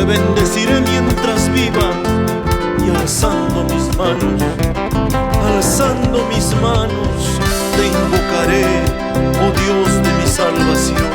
te bendeciré mientras viva, y alzando mis manos, te invocaré, oh Dios de mi salvación.